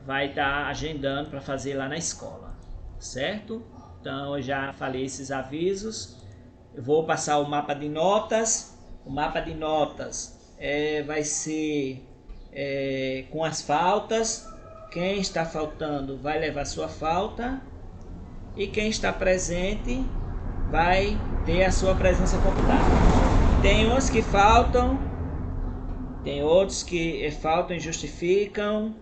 vai estar agendando para fazer lá na escola, certo? Então eu já falei esses avisos. Eu vou passar o mapa de notas. O mapa de notas vai ser com as faltas. Quem está faltando vai levar sua falta. E quem está presente vai ter a sua presença computada. Tem uns que faltam, tem outros que faltam e justificam,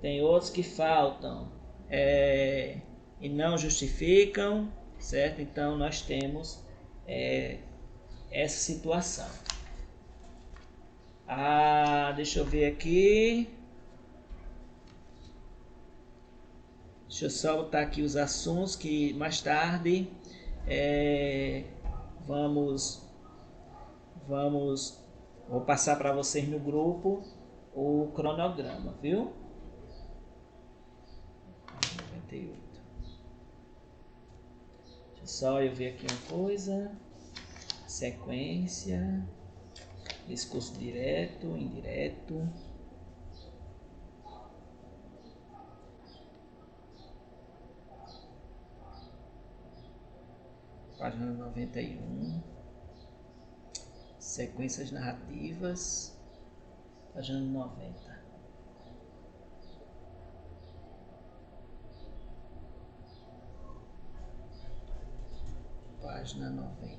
tem outros que faltam e não justificam, certo? Então nós temos essa situação. Deixa eu ver aqui. Deixa eu só botar aqui os assuntos que mais tarde vou passar para vocês no grupo o cronograma, viu? 98. Deixa só eu ver aqui uma coisa. Sequência. Discurso direto, indireto. Página 91. Sequências narrativas. Página 90. Página 90.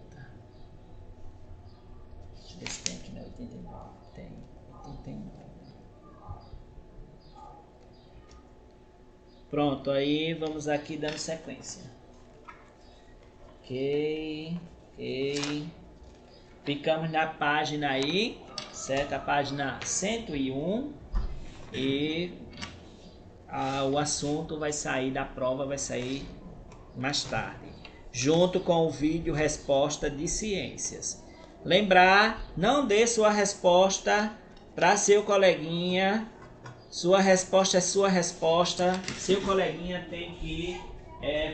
Deixa eu ver se tem aqui na 89. Tem 89. Pronto, aí vamos aqui dando sequência. Ok. Ficamos na página aí, certo? A página 101 e o assunto vai sair da prova, vai sair mais tarde, junto com o vídeo resposta de ciências. Lembrar, não dê sua resposta para seu coleguinha. Sua resposta é sua resposta. Seu coleguinha tem que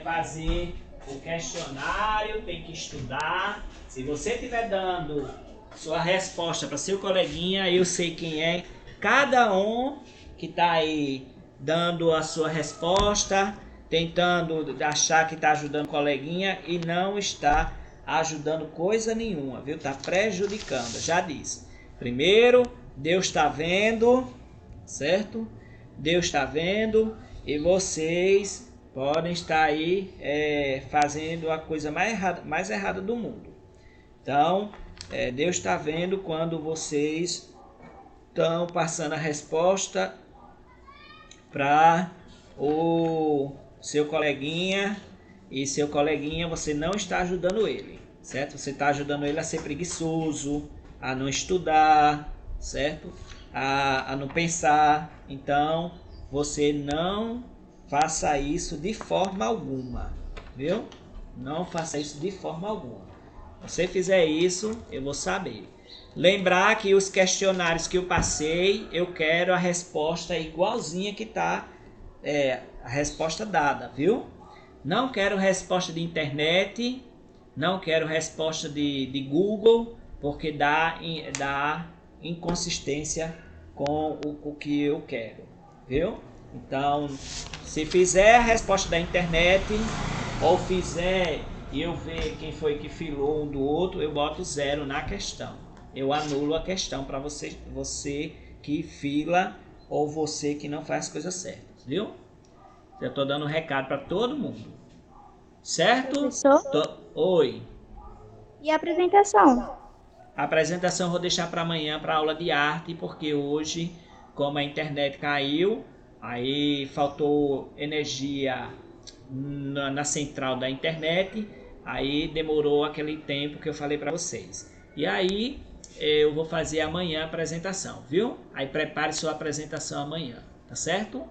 fazer o questionário, tem que estudar. Se você estiver dando sua resposta para seu coleguinha, eu sei quem é. Cada um que está aí dando a sua resposta, tentando achar que está ajudando o coleguinha e não está ajudando coisa nenhuma, viu? Está prejudicando, já disse. Primeiro, Deus está vendo, certo? Deus está vendo e vocês podem estar aí fazendo a coisa mais errada do mundo. Então, Deus está vendo quando vocês estão passando a resposta para o seu coleguinha e seu coleguinha você não está ajudando ele, certo? Você está ajudando ele a ser preguiçoso, a não estudar, certo? A não pensar. Então, você não faça isso de forma alguma, viu? Não faça isso de forma alguma. Se você fizer isso, eu vou saber. Lembrar que os questionários que eu passei, eu quero a resposta igualzinha que está a resposta dada, viu? Não quero resposta de internet, não quero resposta de Google, porque dá inconsistência com o que eu quero, viu? Então, se fizer a resposta da internet, ou fizer e eu ver quem foi que filou um do outro, eu boto 0 na questão. Eu anulo a questão para você que fila ou você que não faz as coisas certas, viu? Eu estou dando um recado para todo mundo. Certo? Professor? Oi. E a apresentação? A apresentação eu vou deixar para amanhã para aula de arte, porque hoje, como a internet caiu, aí faltou energia na central da internet, aí demorou aquele tempo que eu falei para vocês. E aí eu vou fazer amanhã a apresentação, viu? Aí prepare sua apresentação amanhã, tá certo?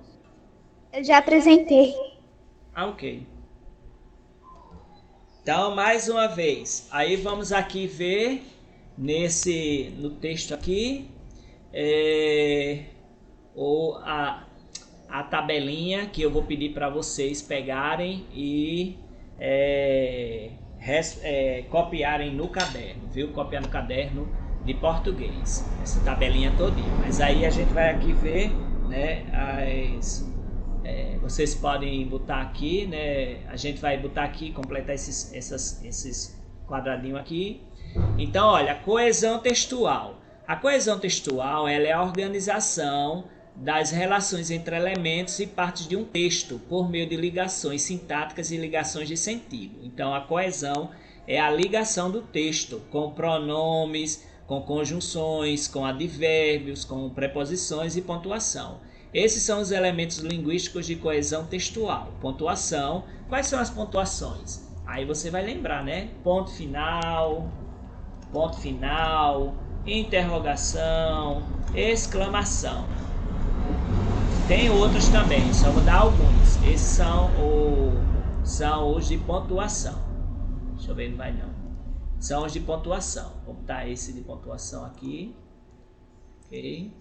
Eu já apresentei. Ok. Então, mais uma vez, aí vamos aqui ver no texto aqui a tabelinha que eu vou pedir para vocês pegarem e copiarem no caderno, viu? Copiar no caderno de português, essa tabelinha todinha. Mas aí a gente vai aqui ver, né, Vocês podem botar aqui, né? A gente vai botar aqui, completar esses quadradinhos aqui. Então, olha, coesão textual. A coesão textual, ela é a organização das relações entre elementos e partes de um texto por meio de ligações sintáticas e ligações de sentido. Então, a coesão é a ligação do texto com pronomes, com conjunções, com advérbios, com preposições e pontuação. Esses são os elementos linguísticos de coesão textual. Pontuação. Quais são as pontuações? Aí você vai lembrar, né? Ponto final, interrogação, exclamação. Tem outros também, só vou dar alguns. Esses são os de pontuação. Deixa eu ver, não vai não. São os de pontuação. Vou botar esse de pontuação aqui. Ok?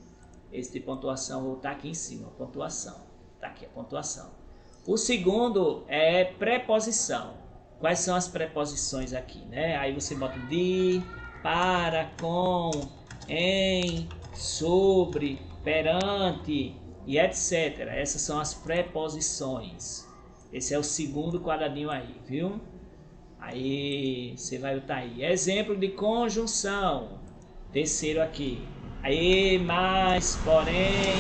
Esse de pontuação vou botar aqui em cima. Pontuação. Tá aqui a pontuação. O segundo é preposição. Quais são as preposições aqui, né? Aí você bota de, para, com, em, sobre, perante e etc. Essas são as preposições. Esse é o segundo quadradinho aí, viu? Aí você vai botar aí. Exemplo de conjunção. Terceiro aqui. Aí, mas, porém,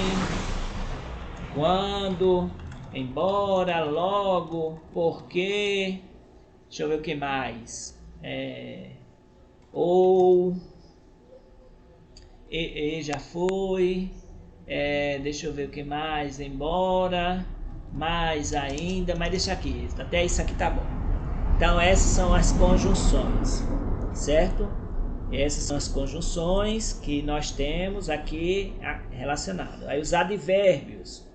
quando, embora, logo, porque. Deixa eu ver o que mais. Ou, já foi. Deixa eu ver o que mais. Embora, mais ainda. Mas deixa aqui. Até isso aqui tá bom. Então, essas são as conjunções. Certo? Essas são as conjunções que nós temos aqui relacionadas. Aí os advérbios.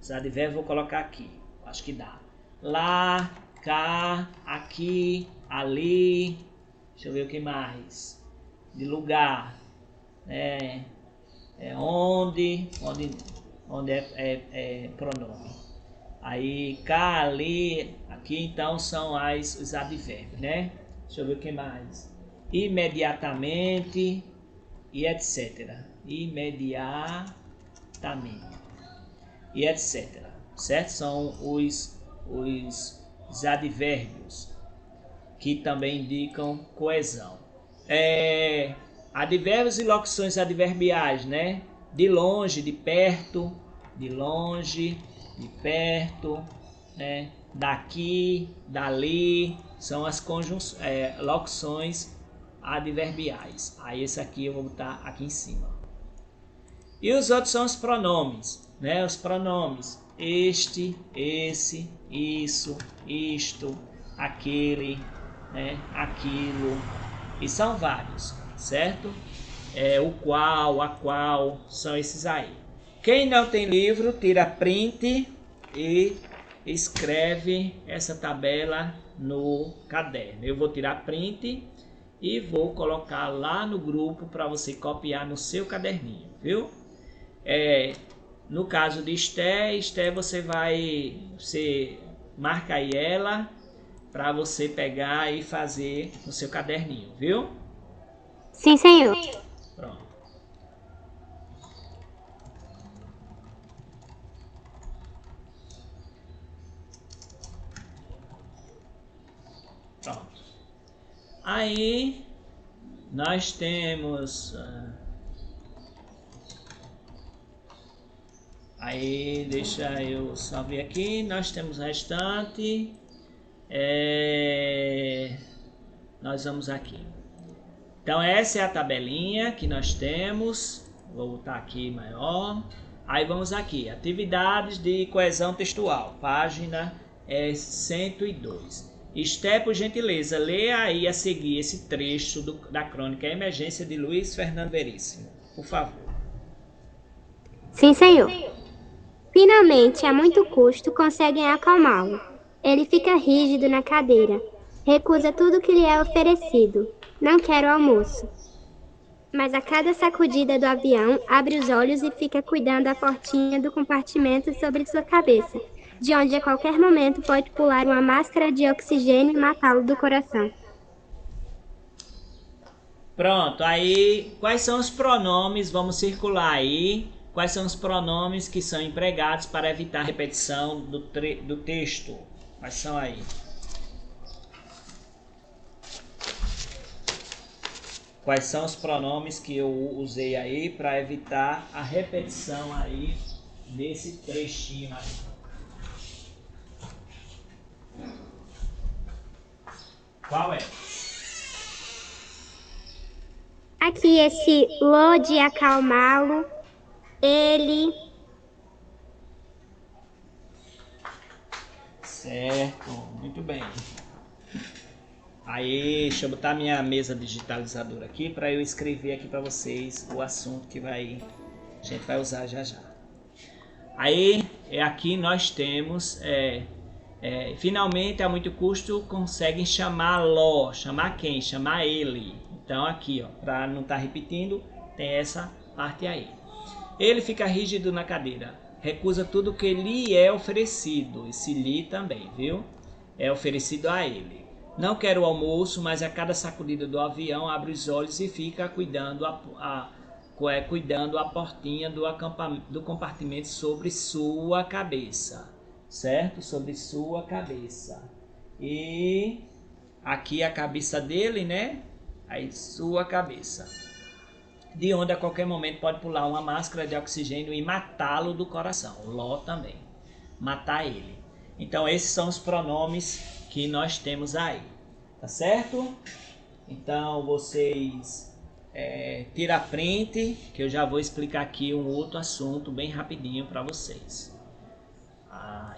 Os advérbios eu vou colocar aqui. Acho que dá. Lá, cá, aqui, ali. Deixa eu ver o que mais. De lugar. Onde é pronome. Aí cá, ali, aqui então são os advérbios, né? Deixa eu ver o que mais. Imediatamente e etc. Imediatamente e etc. Certo? São os advérbios que também indicam coesão. Advérbios e locuções adverbiais, né? De longe, de perto, de longe, de perto, né? Daqui, dali, são as locuções adverbiais. Aí esse aqui eu vou botar aqui em cima. E os outros são os pronomes, né? Os pronomes: este, esse, isso, isto, aquele, né? Aquilo. E são vários, certo? O qual, a qual, são esses aí. Quem não tem livro, tira print e escreve essa tabela no caderno. Eu vou tirar print e vou colocar lá no grupo para você copiar no seu caderninho, viu? No caso de Esté, você marca aí ela para você pegar e fazer no seu caderninho, viu? Sim, senhor. Pronto. Pronto. Aí nós temos aí deixa eu só ver aqui. Nós temos o restante. Nós vamos aqui. Então essa é a tabelinha que nós temos. Vou botar aqui maior. Aí vamos aqui. Atividades de coesão textual. Página 102. Esté, por gentileza, leia aí a seguir esse trecho da crônica Emergência de Luiz Fernando Veríssimo. Por favor. Sim, senhor. Finalmente, a muito custo, conseguem acalmá-lo. Ele fica rígido na cadeira. Recusa tudo que lhe é oferecido. Não quer o almoço. Mas a cada sacudida do avião, abre os olhos e fica cuidando da portinha do compartimento sobre sua cabeça, de onde a qualquer momento pode pular uma máscara de oxigênio e matá-lo do coração. Pronto, aí quais são os pronomes? Vamos circular aí Quais são os pronomes que são empregados para evitar a repetição do texto? Quais são aí? Quais são os pronomes que eu usei aí para evitar a repetição aí desse trechinho aí? Qual é? Aqui esse lo de acalmá-lo, ele. Certo, muito bem. Aí, deixa eu botar minha mesa digitalizadora aqui para eu escrever aqui para vocês o assunto que a gente vai usar já já. Aí, aqui nós temos, finalmente a muito custo conseguem chamá-lo, chamar quem? Chamar ele. Então aqui, ó, para não estar repetindo, tem essa parte aí. Ele fica rígido na cadeira, recusa tudo que lhe é oferecido, esse lhe também, viu? É oferecido a ele. Não quer o almoço, mas a cada sacudida do avião abre os olhos e fica cuidando a portinha do compartimento sobre sua cabeça, certo? Sobre sua cabeça. E aqui a cabeça dele, né? Aí sua cabeça. De onde a qualquer momento pode pular uma máscara de oxigênio e matá-lo do coração. Ló também. Matar ele. Então esses são os pronomes que nós temos aí. Tá certo? Então vocês tira print, que eu já vou explicar aqui um outro assunto bem rapidinho para vocês.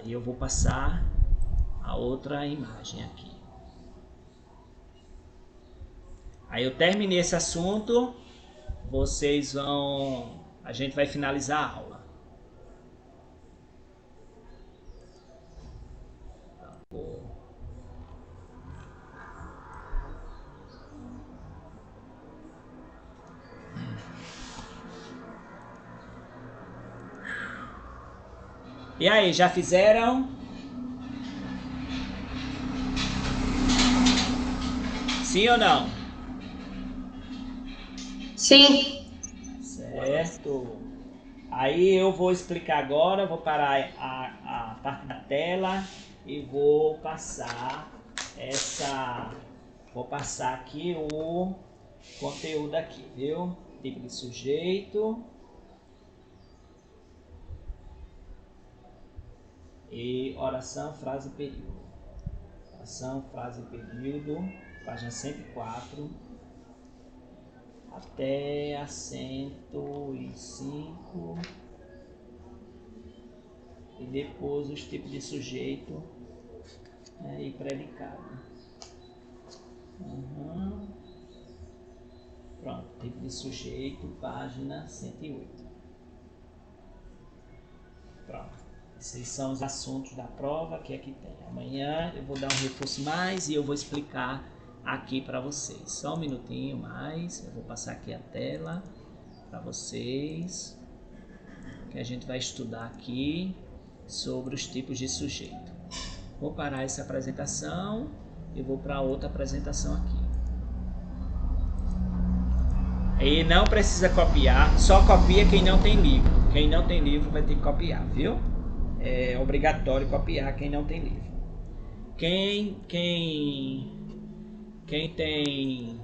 E eu vou passar a outra imagem aqui. Aí eu terminei esse assunto, a gente vai finalizar a aula. E aí, já fizeram? Sim ou não? Sim. Certo. Aí eu vou explicar agora, vou parar a parte da tela e vou passar aqui o conteúdo aqui, viu? Tipo de sujeito. E oração, frase, período. Oração, frase, período, página 104 até a 105. E depois os tipos de sujeito, né, e predicado. Pronto, tipo de sujeito, página 108. Pronto. Esses são os assuntos da prova que aqui tem. Amanhã eu vou dar um reforço mais e eu vou explicar aqui para vocês. Só um minutinho mais, eu vou passar aqui a tela para vocês, que a gente vai estudar aqui sobre os tipos de sujeito. Vou parar essa apresentação e vou para outra apresentação aqui. E não precisa copiar, só copia quem não tem livro. Quem não tem livro vai ter que copiar, viu? É obrigatório copiar quem não tem livro. Quem tem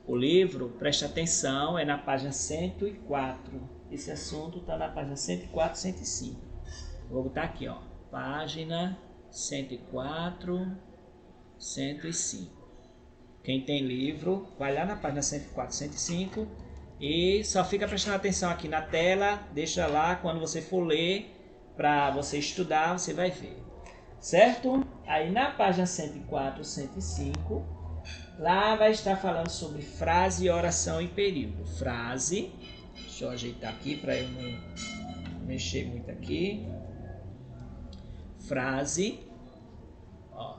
o livro, preste atenção, é na página 104. Esse assunto está na página 104 e 105. Vou botar aqui, ó, página 104, 105. Quem tem livro, vai lá na página 104, 105 e só fica prestando atenção aqui na tela, deixa lá, quando você for ler, para você estudar, você vai ver, certo? Aí na página 104, 105, lá vai estar falando sobre frase, oração e período. Frase, deixa eu ajeitar aqui para eu não mexer muito aqui. Frase, ó,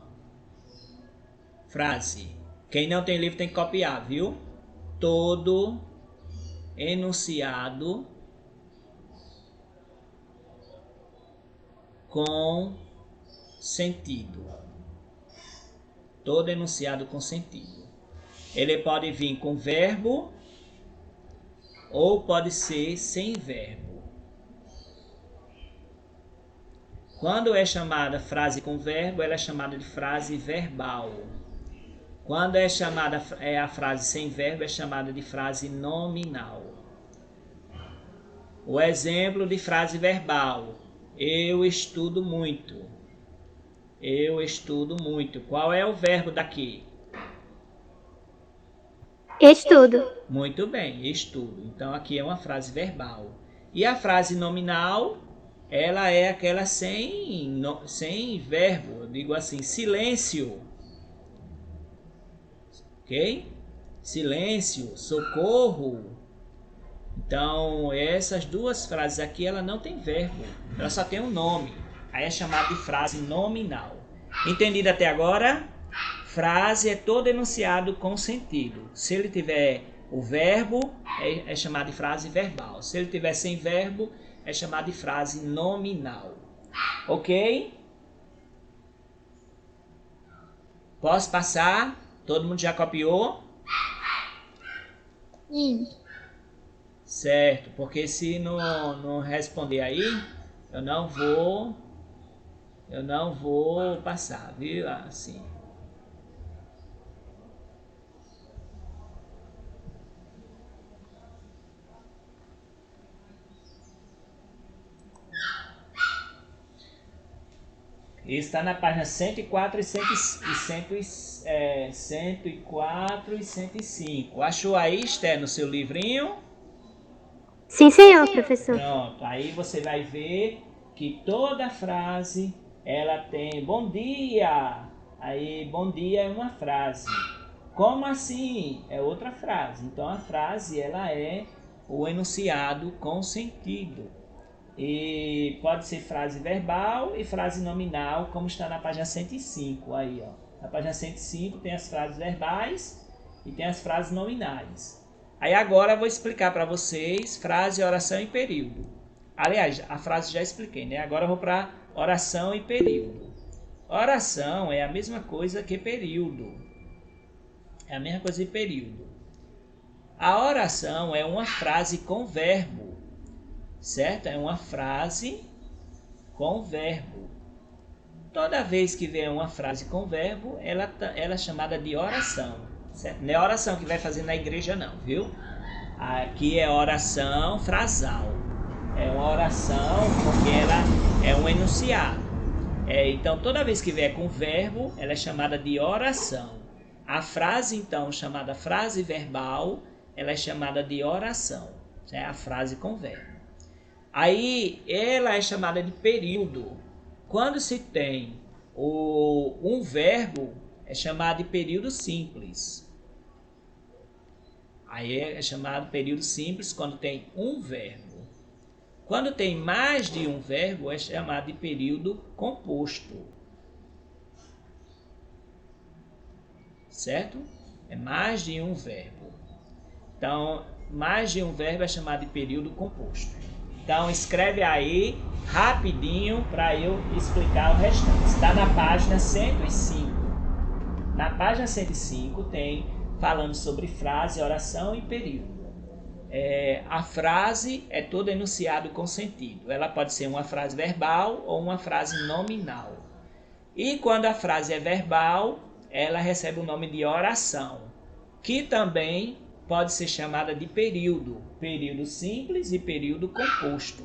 frase. Quem não tem livro tem que copiar, viu? Todo enunciado com sentido. Todo enunciado com sentido. Ele pode vir com verbo ou pode ser sem verbo. Quando é chamada frase com verbo, ela é chamada de frase verbal. Quando é chamada a frase sem verbo, é chamada de frase nominal. O exemplo de frase verbal: eu estudo muito. Eu estudo muito. Qual é o verbo daqui? Estudo. Muito bem, estudo. Então aqui é uma frase verbal. E a frase nominal, ela é aquela sem verbo. Eu digo assim, silêncio. Ok? Silêncio, socorro. Então, essas duas frases aqui, ela não tem verbo. Ela só tem um nome. Aí é chamada de frase nominal. Entendido até agora? Frase é todo enunciado com sentido. Se ele tiver o verbo, é chamado de frase verbal. Se ele tiver sem verbo, é chamado de frase nominal. Ok? Posso passar? Todo mundo já copiou? Sim. Certo, porque se não responder aí, eu não vou passar, viu? Assim. Isso está na página 104 e 104 e 105. Achou aí, Esther, no seu livrinho? Sim, senhor, professor. Pronto, aí você vai ver que toda frase ela tem bom dia. Aí, bom dia é uma frase. Como assim? É outra frase. Então, a frase ela é o enunciado com sentido. E pode ser frase verbal e frase nominal, como está na página 105 aí, ó. Na página 105 tem as frases verbais e tem as frases nominais. Aí agora eu vou explicar para vocês frase, oração e período. Aliás, a frase já expliquei, né? Agora eu vou para oração e período. Oração é a mesma coisa que período. É a mesma coisa que período. A oração é uma frase com verbo. Certo? É uma frase com verbo. Toda vez que vem uma frase com verbo, ela é chamada de oração. Certo? Não é oração que vai fazer na igreja não, viu? Aqui é oração frasal. É uma oração porque ela é um enunciado. Então, toda vez que vier com verbo, ela é chamada de oração. A frase, então, chamada frase verbal, ela é chamada de oração. É a frase com verbo. Aí ela é chamada de período. Quando se tem um verbo, é chamado de período simples. Aí é chamado período simples quando tem um verbo. Quando tem mais de um verbo, é chamado de período composto. Certo? É mais de um verbo. Então, mais de um verbo é chamado de período composto. Então, escreve aí rapidinho para eu explicar o restante. Está na página 105. Na página 105 tem falando sobre frase, oração e período. A frase é todo enunciado com sentido. Ela pode ser uma frase verbal ou uma frase nominal. E quando a frase é verbal, ela recebe o nome de oração, que também pode ser chamada de período. Período simples e período composto.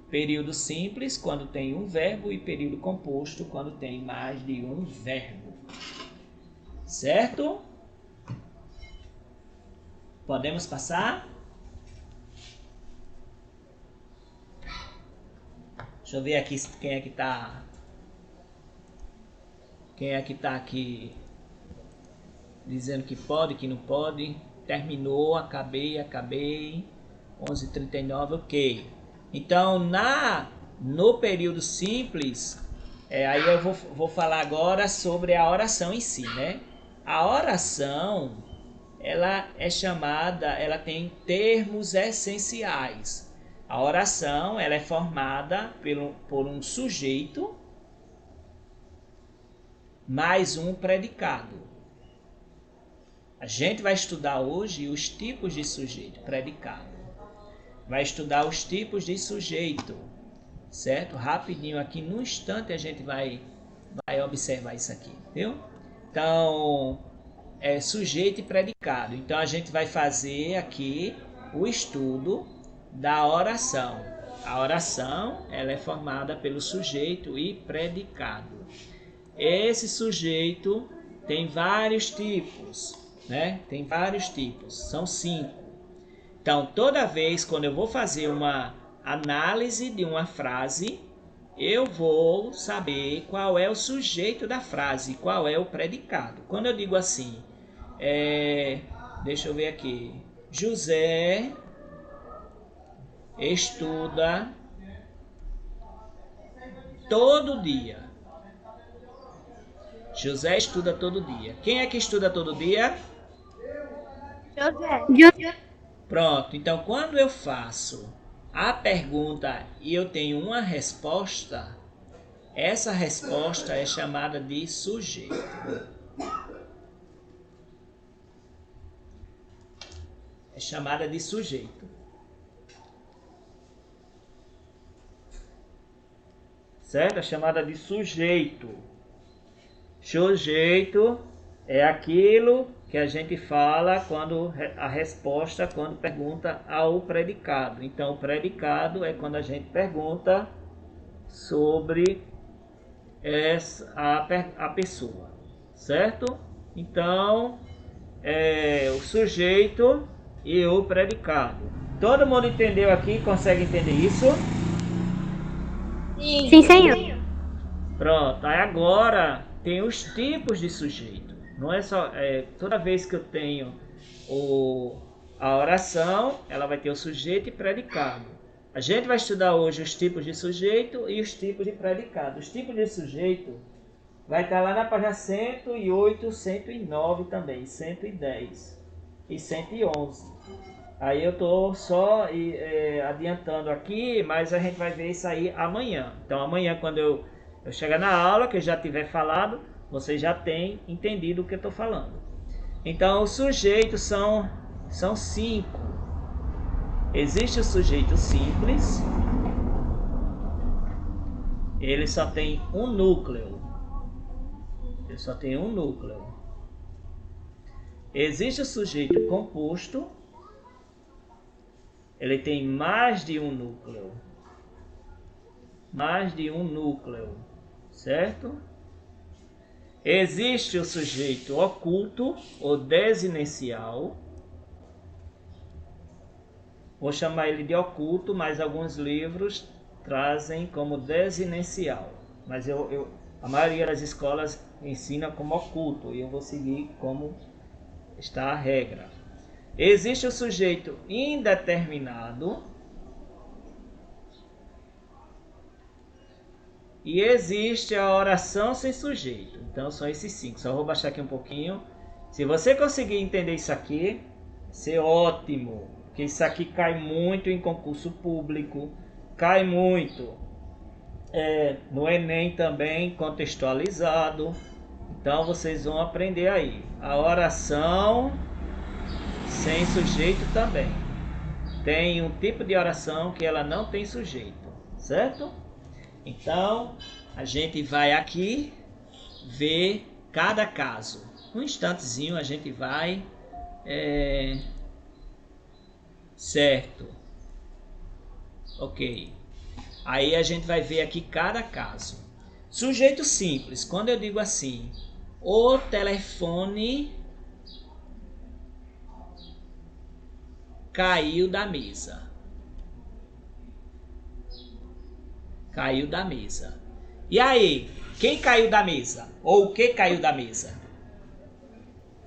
Período simples quando tem um verbo e período composto quando tem mais de um verbo. Certo? Podemos passar? Deixa eu ver aqui quem é que está aqui dizendo que pode, que não pode. Terminou, acabei. 11h39, ok. Então, no período simples, aí eu vou falar agora sobre a oração em si, né? A oração, ela é chamada, ela tem termos essenciais. A oração, ela é formada por um sujeito mais um predicado. A gente vai estudar hoje os tipos de sujeito, predicado. Vai estudar os tipos de sujeito. certo? Rapidinho aqui, no instante a gente vai observar isso aqui, viu? Então, sujeito e predicado. Então a gente vai fazer aqui o estudo da oração. A oração, ela é formada pelo sujeito e predicado. Esse sujeito tem vários tipos, né? Tem vários tipos, são 5. Então, toda vez quando eu vou fazer uma análise de uma frase, eu vou saber qual é o sujeito da frase, qual é o predicado. Quando eu digo assim, deixa eu ver aqui, José estuda todo dia. José estuda todo dia. Quem é que estuda todo dia? José. Pronto, então quando eu faço a pergunta e eu tenho uma resposta, essa resposta é chamada de sujeito. É chamada de sujeito. Certo? É chamada de sujeito. Sujeito é aquilo que a gente fala quando a resposta, quando pergunta ao predicado. Então, o predicado é quando a gente pergunta sobre a pessoa, certo? Então, o sujeito e o predicado. Todo mundo entendeu aqui? Consegue entender isso? Sim, senhor. Pronto, aí agora tem os tipos de sujeito. Não é só toda vez que eu tenho a oração, ela vai ter o sujeito e predicado. A gente vai estudar hoje os tipos de sujeito e os tipos de predicado. Os tipos de sujeito vai estar lá na página 108, 109 também, 110 e 111. Aí eu estou só adiantando aqui, mas a gente vai ver isso aí amanhã. Então amanhã, quando eu chegar na aula, que eu já tiver falado, você já tem entendido o que eu estou falando. Então os sujeitos são 5. Existe o sujeito simples. Ele só tem um núcleo. Existe o sujeito composto. Ele tem mais de um núcleo. Certo? Existe o sujeito oculto ou desinencial. Vou chamar ele de oculto, mas alguns livros trazem como desinencial. Mas a maioria das escolas ensina como oculto e eu vou seguir como está a regra. Existe o sujeito indeterminado. E existe a oração sem sujeito. Então são esses 5. Só vou baixar aqui um pouquinho. Se você conseguir entender isso aqui, vai ser ótimo. Porque isso aqui cai muito em concurso público. Cai muito no Enem também, contextualizado. Então vocês vão aprender aí. A oração sem sujeito também. Tem um tipo de oração que ela não tem sujeito. Certo? Então, a gente vai aqui ver cada caso. Um instantezinho a gente vai... certo. Ok. Aí a gente vai ver aqui cada caso. Sujeito simples. Quando eu digo assim, o telefone caiu da mesa. Caiu da mesa. E aí, quem caiu da mesa? Ou o que caiu da mesa?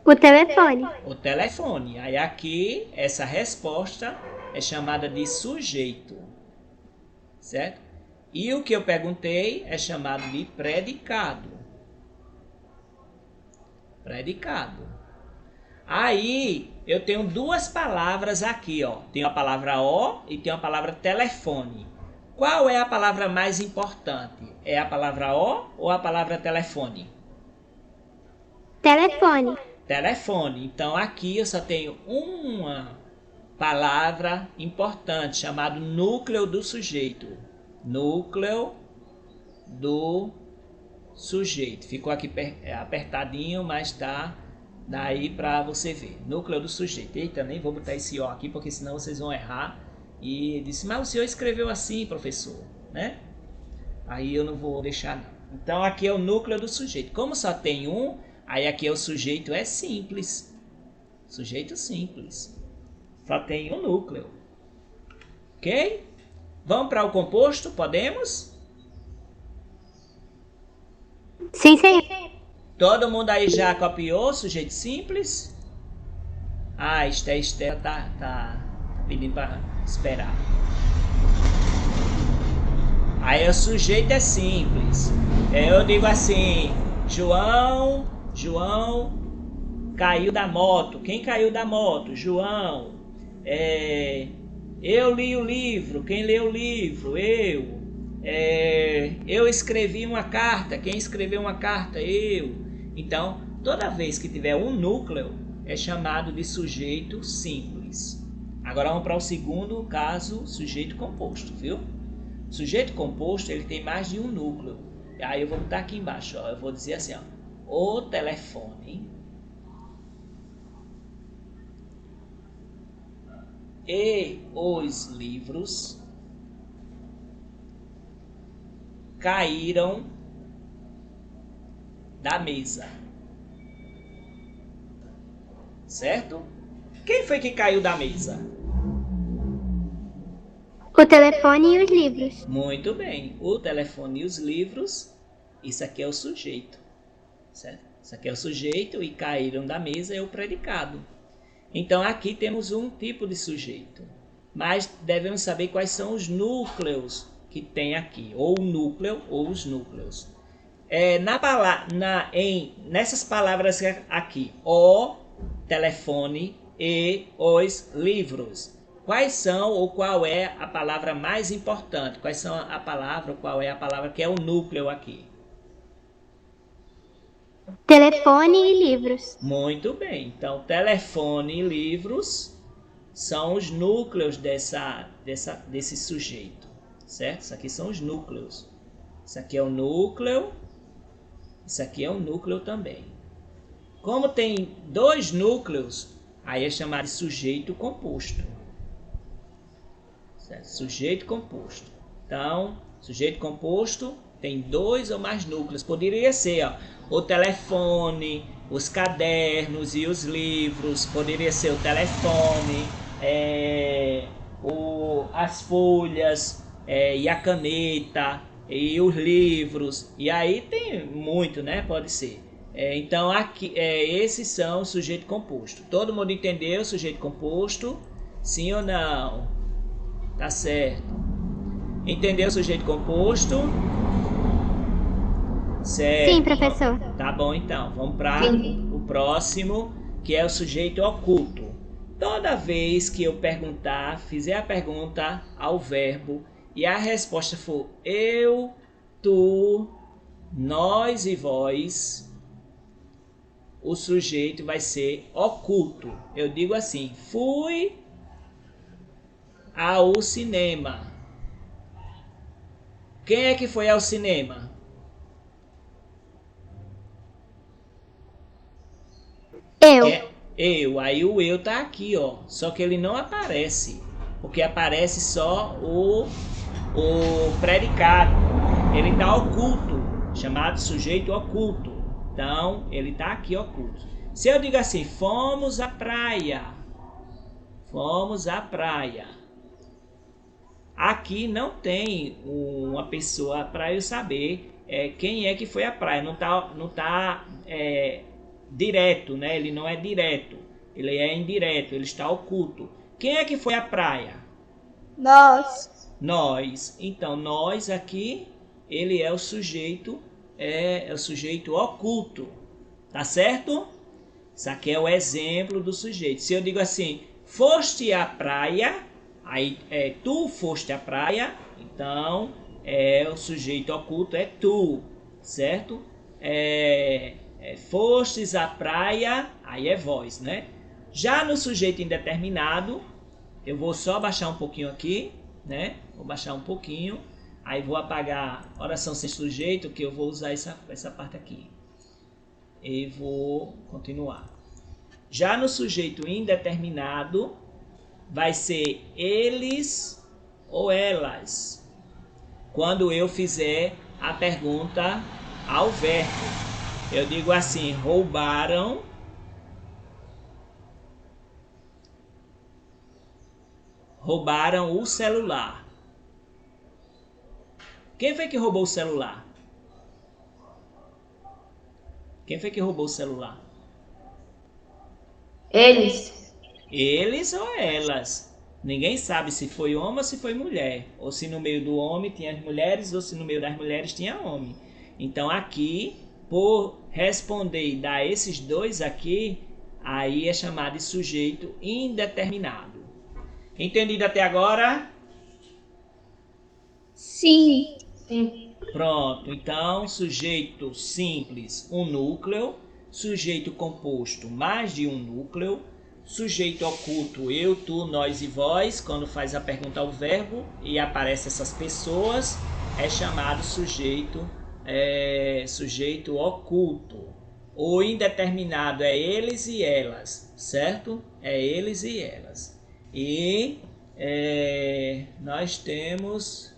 O telefone. O telefone. Aí aqui, essa resposta é chamada de sujeito. Certo? E o que eu perguntei é chamado de predicado. Predicado. Aí, eu tenho duas palavras aqui, ó. Tem a palavra o e tem a palavra telefone. Qual é a palavra mais importante? É a palavra o ou a palavra telefone? Telefone. Telefone. Então aqui eu só tenho uma palavra importante chamada núcleo do sujeito. núcleo do sujeito. Ficou aqui apertadinho, mas tá daí para você ver. Núcleo do sujeito. Eita, nem vou botar esse O aqui, porque senão vocês vão errar. E disse, mas o senhor escreveu assim, professor, né? Aí eu não vou deixar não. Então aqui é o núcleo do sujeito. Como só tem um, aí aqui é o sujeito é simples. Sujeito simples. Só tem um núcleo. Ok? Vamos para o composto? Podemos? Sim, senhor. Todo mundo aí já copiou sujeito simples? Ah, Esther tá pedindo para esperar. Aí o sujeito é simples. Eu digo assim, João caiu da moto. Quem caiu da moto? João. Eu li o livro. Quem leu o livro? Eu. Eu escrevi uma carta. Quem escreveu uma carta? Eu. Então, toda vez que tiver um núcleo, é chamado de sujeito simples. Agora vamos para o segundo caso, sujeito composto, viu? Sujeito composto, ele tem mais de um núcleo. Aí eu vou botar aqui embaixo, ó. Eu vou dizer assim, ó. O telefone e os livros caíram da mesa. Certo? Quem foi que caiu da mesa? O telefone e os livros. Muito bem. O telefone e os livros, isso aqui é o sujeito. Certo? Isso aqui é o sujeito e caíram da mesa é o predicado. Então aqui temos um tipo de sujeito. Mas devemos saber quais são os núcleos que tem aqui. Ou o núcleo ou os núcleos. Nessas palavras aqui, o telefone e os livros. Quais são ou qual é a palavra mais importante? Qual é a palavra que é o núcleo aqui? Telefone e livros. Muito bem. Então, telefone e livros são os núcleos desse sujeito. Certo? Isso aqui são os núcleos. Isso aqui é o núcleo. Isso aqui é o núcleo também. Como tem dois núcleos, aí é chamado de sujeito composto. Certo? Sujeito composto. Então, sujeito composto tem dois ou mais núcleos. Poderia ser o telefone, os cadernos e os livros. Poderia ser o telefone, as folhas e a caneta e os livros. E aí tem muito, né? Pode ser. Então, aqui, esses são o sujeito composto. Todo mundo entendeu o sujeito composto? Sim ou não? Tá certo. Entendeu o sujeito composto? Certo. Sim, professor. Tá bom, então. Vamos para o próximo, que é o sujeito oculto. Toda vez que eu fizer a pergunta ao verbo e a resposta for eu, tu, nós e vós, o sujeito vai ser oculto. Eu digo assim, fui ao cinema. Quem é que foi ao cinema? Eu. Eu. Aí o eu tá aqui, ó. Só que ele não aparece. Porque aparece só o predicado. Ele tá oculto. Chamado sujeito oculto. Então, ele tá aqui oculto. Se eu digo assim, fomos à praia. Fomos à praia. Aqui não tem uma pessoa para eu saber quem é que foi à praia. Não tá direto, né? Ele não é direto. Ele é indireto. Ele está oculto. Quem é que foi à praia? Nós. Nós. Então, nós aqui, ele é o sujeito, é o sujeito oculto. Tá certo? Isso aqui é o exemplo do sujeito. Se eu digo assim, foste à praia, aí tu foste à praia, então o sujeito oculto é tu, certo? Fostes à praia, aí é vós, né? Já no sujeito indeterminado, eu vou só baixar um pouquinho aqui, né? Vou baixar um pouquinho. Aí vou apagar oração sem sujeito, que eu vou usar essa parte aqui. E vou continuar. Já no sujeito indeterminado, vai ser eles ou elas. Quando eu fizer a pergunta ao verbo. Eu digo assim, roubaram o celular. Quem foi que roubou o celular? Quem foi que roubou o celular? Eles. Eles ou elas? Ninguém sabe se foi homem ou se foi mulher. Ou se no meio do homem tinha as mulheres ou se no meio das mulheres tinha homem. Então aqui, por responder e dar esses dois aqui, aí é chamado de sujeito indeterminado. Entendido até agora? Sim. Pronto, então sujeito simples, um núcleo, sujeito composto, mais de um núcleo, sujeito oculto, eu, tu, nós e vós, quando faz a pergunta ao verbo e aparece essas pessoas, é chamado sujeito oculto. O indeterminado é eles e elas, certo? É eles e elas. E nós temos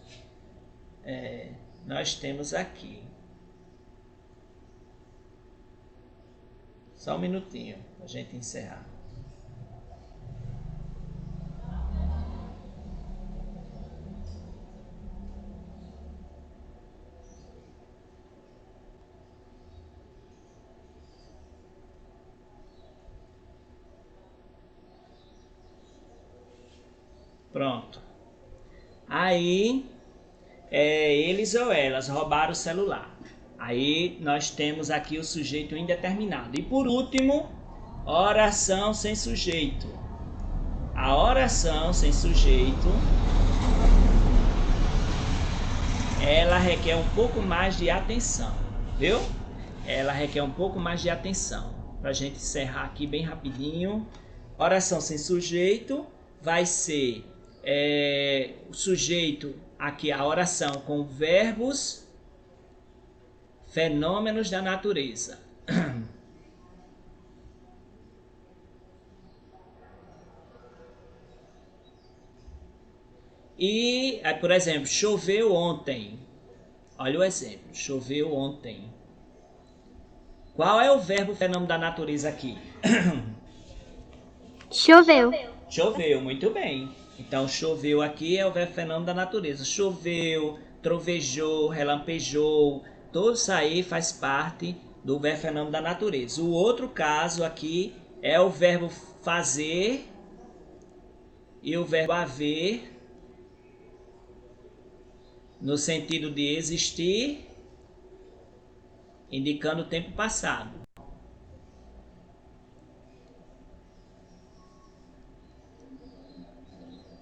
aqui. Só um minutinho para a gente encerrar. Pronto. Aí, eles ou elas roubaram o celular. Aí nós temos aqui o sujeito indeterminado. E por último, oração sem sujeito. A oração sem sujeito, ela requer um pouco mais de atenção, viu? Ela requer um pouco mais de atenção. Para a gente encerrar aqui bem rapidinho. Oração sem sujeito vai ser o sujeito, aqui a oração com verbos, fenômenos da natureza. E, por exemplo, choveu ontem. Olha o exemplo, choveu ontem. Qual é o verbo fenômeno da natureza aqui? Choveu. Choveu, muito bem. Então, choveu aqui é o verbo fenômeno da natureza. Choveu, trovejou, relampejou, tudo isso aí faz parte do verbo fenômeno da natureza. O outro caso aqui é o verbo fazer e o verbo haver, no sentido de existir, indicando o tempo passado.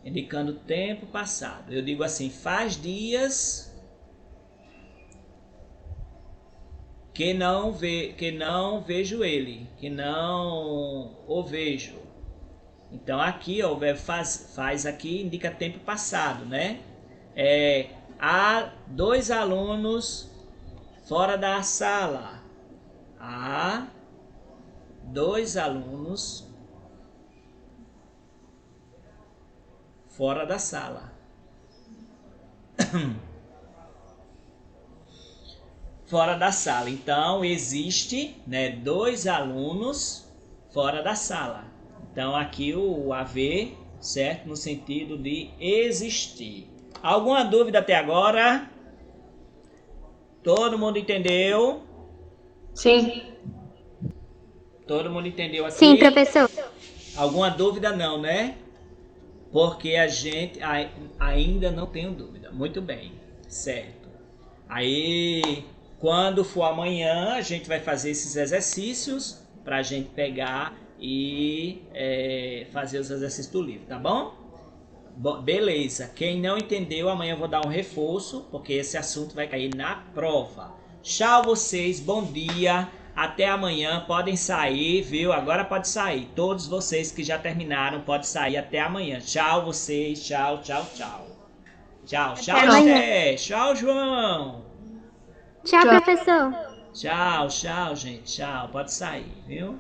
Indicando o tempo passado. Eu digo assim, faz dias que não vejo ele, que não o vejo. Então aqui, ó, o verbo faz aqui indica tempo passado, né? Há 2 alunos fora da sala. Há 2 alunos fora da sala. Fora da sala. Então, existe, né, 2 alunos fora da sala. Então, aqui o haver, certo? No sentido de existir. Alguma dúvida até agora? Todo mundo entendeu? Sim. Todo mundo entendeu aqui? Sim, professor. Alguma dúvida não, né? Porque a gente ainda não tem dúvida. Muito bem, certo. Aí, quando for amanhã, a gente vai fazer esses exercícios para a gente pegar e fazer os exercícios do livro, tá bom? Beleza. Quem não entendeu, amanhã eu vou dar um reforço, porque esse assunto vai cair na prova. Tchau vocês, bom dia. Até amanhã, podem sair, viu? Agora pode sair. Todos vocês que já terminaram, podem sair até amanhã. Tchau vocês, tchau, tchau, tchau. Tchau, tchau, amanhã. Esté. Tchau, João. Tchau, professor. Tchau, tchau, gente. Tchau. Pode sair, viu?